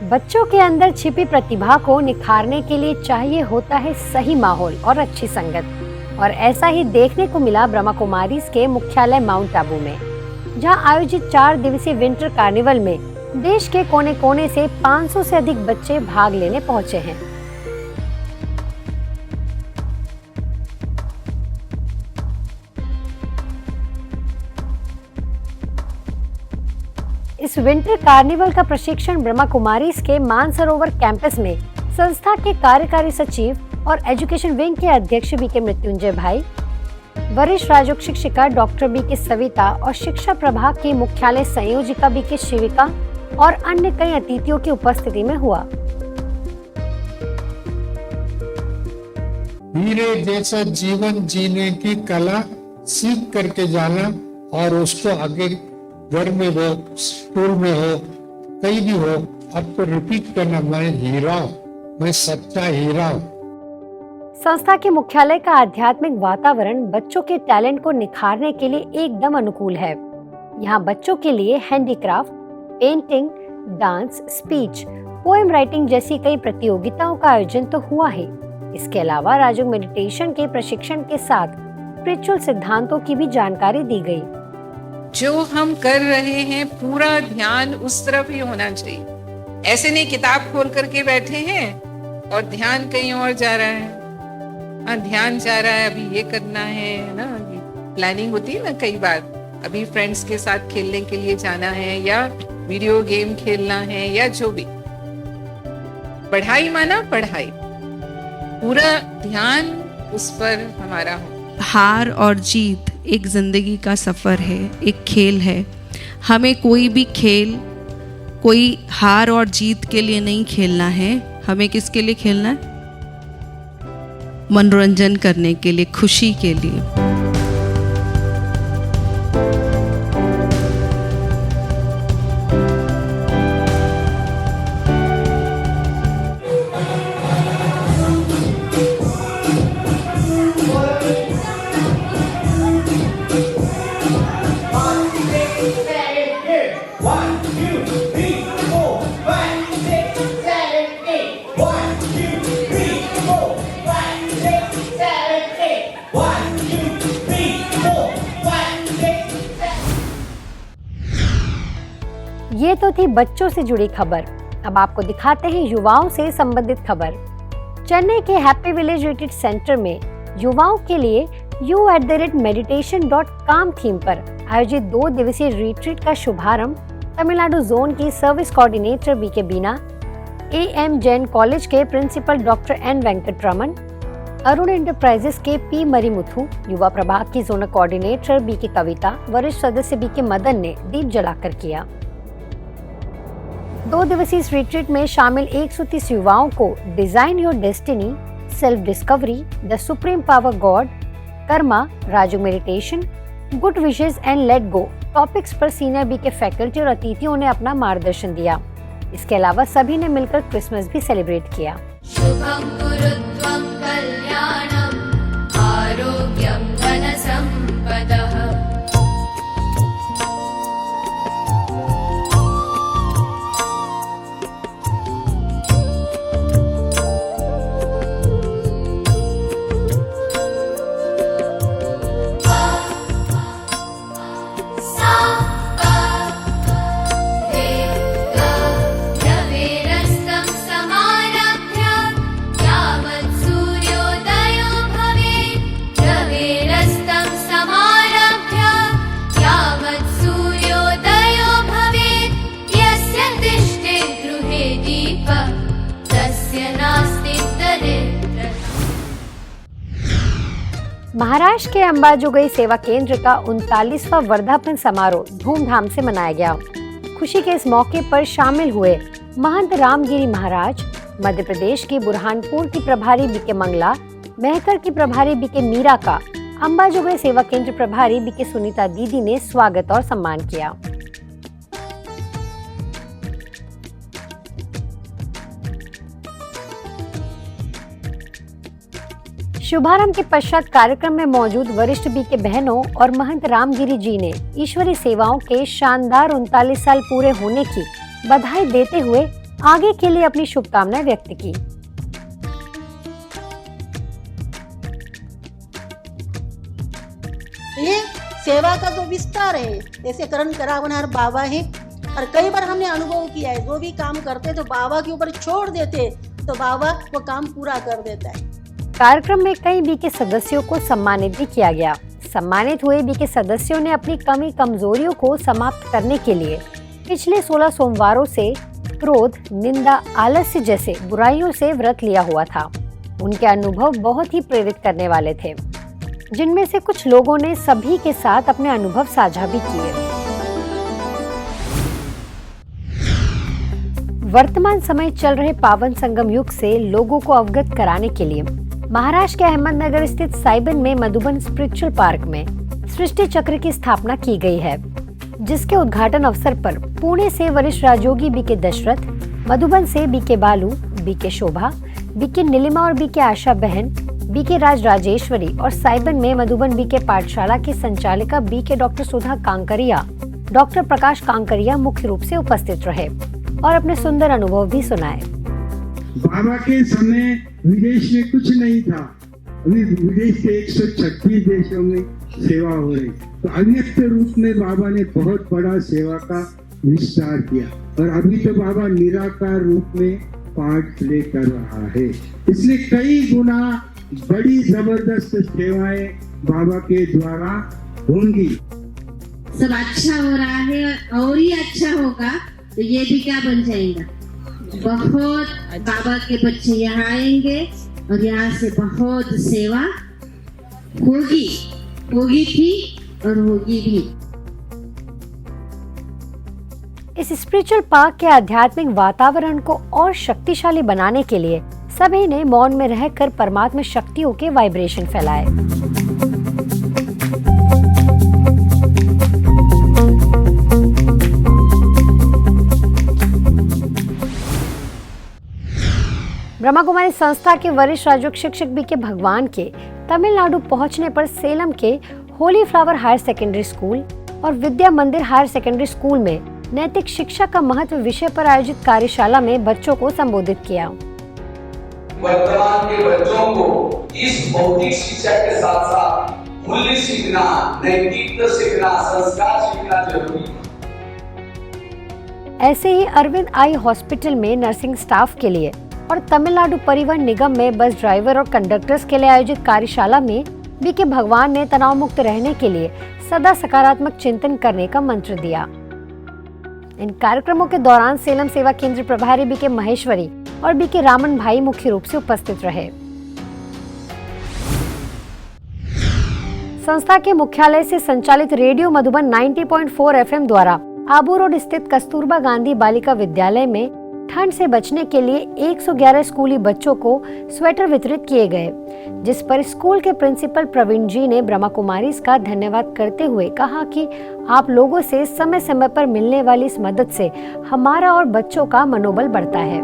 बच्चों के अंदर छिपी प्रतिभा को निखारने के लिए चाहिए होता है सही माहौल और अच्छी संगत। और ऐसा ही देखने को मिला ब्रह्मा कुमारीज के मुख्यालय माउंट आबू में, जहां आयोजित 4 दिवसीय विंटर कार्निवल में देश के कोने कोने से 500 से अधिक बच्चे भाग लेने पहुंचे हैं। इस विंटर कार्निवल का प्रशिक्षण ब्रह्मा कुमारीज के मानसरोवर कैंपस में संस्था के कार्यकारी सचिव और एजुकेशन विंग के अध्यक्ष बी के मृत्युंजय भाई, वरिष्ठ राजयोग शिक्षिका डॉक्टर बी के सविता और शिक्षा प्रभाग की मुख्यालय संयोजिका बी के शिविका और अन्य कई अतिथियों की उपस्थिति में हुआ। हीरे जैसा जीवन जीने की कला सीख करके जाना और उसको आगे घर में हो, स्कूल में हो, कहीं भी हो, आपको रिपीट करना, मैं हीरा हूं, मैं सच्चा हीरा हूं। संस्था के मुख्यालय का आध्यात्मिक वातावरण बच्चों के टैलेंट को निखारने के लिए एकदम अनुकूल है। यहाँ बच्चों के लिए handicraft, painting, dance, speech, poem writing जैसी कई प्रतियोगिताओं का आयोजन तो हुआ ही। इसके अलावा राजयोग मेडिटेशन के प्रशिक्षण के साथ स्पिरिचुअल सिद्धांतों की भी जानकारी दी गई। जो हम कर रहे हैं पूरा ध्यान उस तरफ ही होना चाहिए। ऐसे नहीं किताब खोल करके बैठे हैं और ध्यान कहीं और जा रहा है। ध्यान जा रहा है, अभी ये करना है ना, प्लानिंग होती है ना कई बार, अभी फ्रेंड्स के साथ खेलने के लिए जाना है या वीडियो गेम खेलना है या जो भी। पढ़ाई माना पढ़ाई, पूरा ध्यान उस पर हमारा हो। हार और जीत एक जिंदगी का सफ़र है, एक खेल है। हमें कोई भी खेल कोई हार और जीत के लिए नहीं खेलना है। हमें किसके लिए खेलना है? मनोरंजन करने के लिए, खुशी के लिए। ये तो थी बच्चों से जुड़ी खबर। अब आपको दिखाते हैं युवाओं से संबंधित खबर। चेन्नई के हैप्पी विलेज रिट्रीट सेंटर में युवाओं के लिए you@meditation.com थीम पर आयोजित 2 दिवसीय रिट्रीट का शुभारंभ तमिलनाडु जोन की service coordinator B K Beena, AM Jain college के principal doctor N Venkataraman, Arun enterprises के P मरीमुथु, युवा प्रभाग की जोनल कोऑर्डिनेटर बी के कविता, वरिष्ठ सदस्य बी के मदन ने दीप जलाकर किया। 2 दिवसीय इस रिट्रीट में शामिल 130 युवाओं को design your destiny, self discovery, the supreme power God, karma, Rajyoga meditation, good wishes and let go topics पर सीनियर बी के फैकल्टी और अतिथियों ने अपना मार्गदर्शन दिया। इसके अलावा सभी ने मिलकर क्रिसमस भी सेलिब्रेट किया। शुभं कुरुत्वं कल्याणं आरोग्यं धनसम्पदः। महाराष्ट्र के अंबाजोगाई सेवा केंद्र का 39वां वर्धापन समारोह धूमधाम से मनाया गया। खुशी के इस मौके पर शामिल हुए महंत रामगिरी महाराज, मध्य प्रदेश की बुरहानपुर की प्रभारी बी के मंगला, महकर की प्रभारी बी के मीरा का अंबाजोगाई सेवा केंद्र प्रभारी बी के सुनीता दीदी ने स्वागत और सम्मान किया। शुभारंभ के पश्चात कार्यक्रम में मौजूद वरिष्ठ बी के बहनों और महंत रामगिरी जी ने ईश्वरीय सेवाओं के शानदार 39 साल पूरे होने की बधाई देते हुए आगे के लिए अपनी शुभकामनाएं व्यक्त की। ये सेवा का जो विस्तार है, ऐसे करण करावनहार बाबा है। और कई बार हमने अनुभव किया है, जो भी काम करते तो बाबा के ऊपर छोड़ देते तो बाबा वो काम पूरा कर देता है। कार्यक्रम में कई बी के सदस्यों को सम्मानित भी किया गया। सम्मानित हुए बी के सदस्यों ने अपनी कमी कमजोरियों को समाप्त करने के लिए पिछले 16 सोमवारों से क्रोध, निंदा, आलस्य जैसे बुराइयों से व्रत लिया हुआ था। उनके अनुभव बहुत ही प्रेरित करने वाले थे, जिनमें से कुछ लोगों ने सभी के साथ अपने अनुभव साझा भी किए। वर्तमान समय चल रहे पावन संगम युग से लोगों को अवगत कराने के लिए महाराष्ट्र के अहमदनगर स्थित साइबन में मधुबन स्पिरिचुअल पार्क में सृष्टि चक्र की स्थापना की गई है, जिसके उद्घाटन अवसर पर पुणे से वरिष्ठ राजयोगी बी के दशरथ, मधुबन से बी के बालू, बी के शोभा, बी के नीलिमा और बी के आशा बहन, बी के राज राजेश्वरी और साइबन में मधुबन बी के पाठशाला की संचालिका बी के डॉक्टर सुधा कांकरिया, डॉक्टर प्रकाश कांकरिया मुख्य रूप से उपस्थित रहे और अपने सुंदर अनुभव भी सुनाए। बाबा के समय विदेश में कुछ नहीं था, अभी विदेश के 136 देशों में सेवा हो रही, तो अव्यक्त रूप में बाबा ने बहुत बड़ा सेवा का विस्तार किया और अभी तो बाबा निराकार रूप में पार्ट प्ले कर रहा है। इसलिए कई गुना बड़ी जबरदस्त सेवाएं बाबा के द्वारा होंगी। सब अच्छा हो रहा है और ही अच्छा होगा तो ये भी क्या बन जाएगा, बहुत बाबा के बच्चे यहाँ आएंगे और यहाँ से बहुत सेवा होगी थी और होगी भी। इस स्पिरिचुअल पार्क के आध्यात्मिक वातावरण को और शक्तिशाली बनाने के लिए सभी ने मौन में रहकर परमात्मा शक्तियों के वाइब्रेशन फैलाए। ब्रह्मा कुमारी संस्था के वरिष्ठ राजयोग शिक्षक बी के भगवान के तमिलनाडु पहुंचने पर सेलम के holy flower higher secondary school और विद्या मंदिर हायर सेकेंडरी स्कूल में नैतिक शिक्षा का महत्व विषय पर आयोजित कार्यशाला में बच्चों को संबोधित किया। वर्तमान के बच्चों को इस भौतिक शिक्षा के साथ साथ मूल्य सीखना, नैतिकता सीखना, संस्कार सीखना जरूरी है। ऐसे ही अरविंद आई हॉस्पिटल में नर्सिंग स्टाफ के लिए और तमिलनाडु परिवहन निगम में बस ड्राइवर और कंडक्टर्स के लिए आयोजित कार्यशाला में बी के भगवान ने तनाव मुक्त रहने के लिए सदा सकारात्मक चिंतन करने का मंत्र दिया। इन कार्यक्रमों के दौरान सेलम सेवा केंद्र प्रभारी बी के महेश्वरी और बी के रामन भाई मुख्य रूप से उपस्थित रहे। संस्था के मुख्यालय से संचालित रेडियो मधुबन 90.4 FM द्वारा आबू रोड स्थित कस्तूरबा गांधी बालिका विद्यालय में ठंड से बचने के लिए 111 स्कूली बच्चों को स्वेटर वितरित किए गए, जिस पर स्कूल के प्रिंसिपल प्रवीण जी ने ब्रह्मा कुमारीज का धन्यवाद करते हुए कहा कि आप लोगों से समय समय पर मिलने वाली इस मदद से हमारा और बच्चों का मनोबल बढ़ता है।